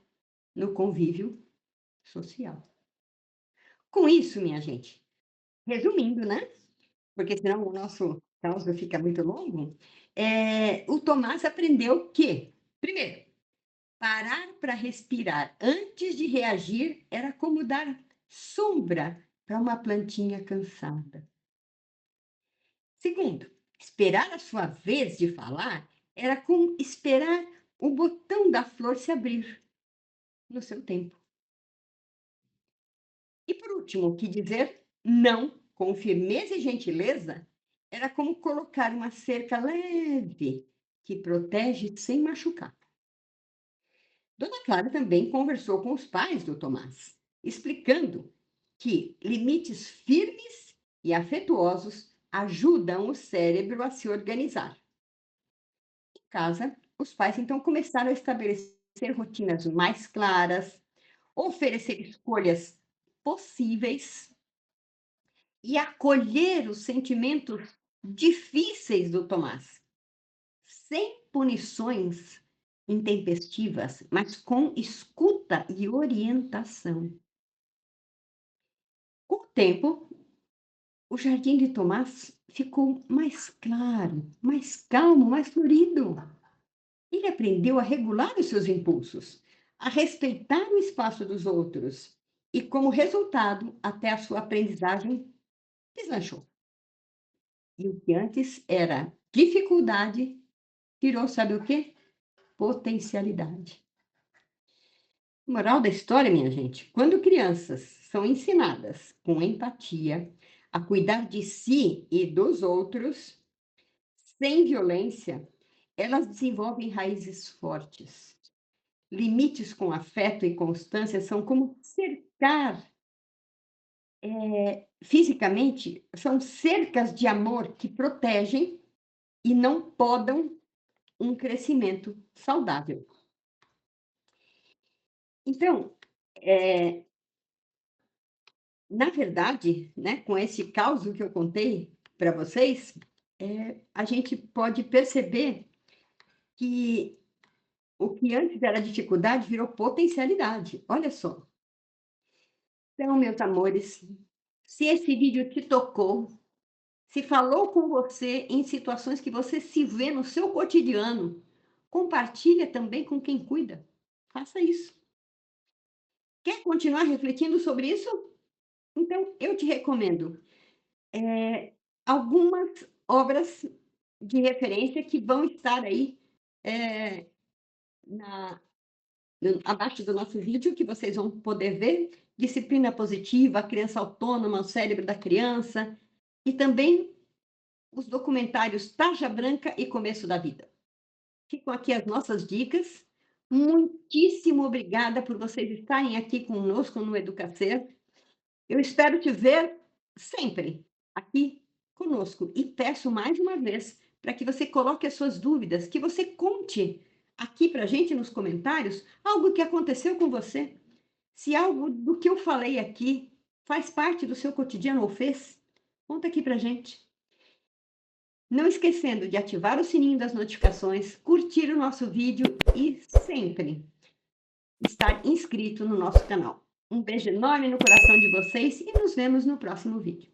no convívio social. Com isso, minha gente, resumindo, né? Porque senão o nosso caos fica muito longo. O Tomás aprendeu que, primeiro, parar para respirar antes de reagir era como dar sombra para uma plantinha cansada. Segundo, Esperar a sua vez de falar era como esperar o botão da flor se abrir no seu tempo. E por último, o que dizer não com firmeza e gentileza era como colocar uma cerca leve que protege sem machucar. Dona Clara também conversou com os pais do Tomás, explicando que limites firmes e afetuosos ajudam o cérebro a se organizar. Em casa, os pais então começaram a estabelecer rotinas mais claras, oferecer escolhas possíveis e acolher os sentimentos difíceis do Tomás, sem punições intempestivas, mas com escuta e orientação. Com o tempo, o jardim de Tomás ficou mais claro, mais calmo, mais florido. Ele aprendeu a regular os seus impulsos, a respeitar o espaço dos outros e, como resultado, até a sua aprendizagem deslanchou. E o que antes era dificuldade, virou, sabe o quê? Potencialidade. Moral da história, minha gente: quando crianças são ensinadas com empatia a cuidar de si e dos outros, sem violência, elas desenvolvem raízes fortes. Limites com afeto e constância são como cercar, fisicamente, são cercas de amor que protegem e não podam um crescimento saudável. Então, eh, na verdade, né, com esse caos que eu contei para vocês, a gente pode perceber que o que antes era dificuldade virou potencialidade. Olha só. Então, meus amores, se esse vídeo te tocou, se falou com você em situações que você se vê no seu cotidiano, compartilha também com quem cuida. Faça isso. Quer continuar refletindo sobre isso? Então, eu te recomendo algumas obras de referência que vão estar aí, eh, na abaixo do nosso vídeo, que vocês vão poder ver. Disciplina Positiva, A Criança Autônoma, O Cérebro da Criança, e também os documentários Tarja Branca e Começo da Vida. Ficam aqui as nossas dicas. Muitíssimo obrigada por vocês estarem aqui conosco no Educacer. Eu espero te ver sempre aqui conosco e peço mais uma vez para que você coloque as suas dúvidas, que você conte aqui para a gente nos comentários algo que aconteceu com você. Se algo do que eu falei aqui faz parte do seu cotidiano ou fez, conta aqui para a gente. Não esquecendo de ativar o sininho das notificações, curtir o nosso vídeo e sempre estar inscrito no nosso canal. Um beijo enorme no coração de vocês e nos vemos no próximo vídeo.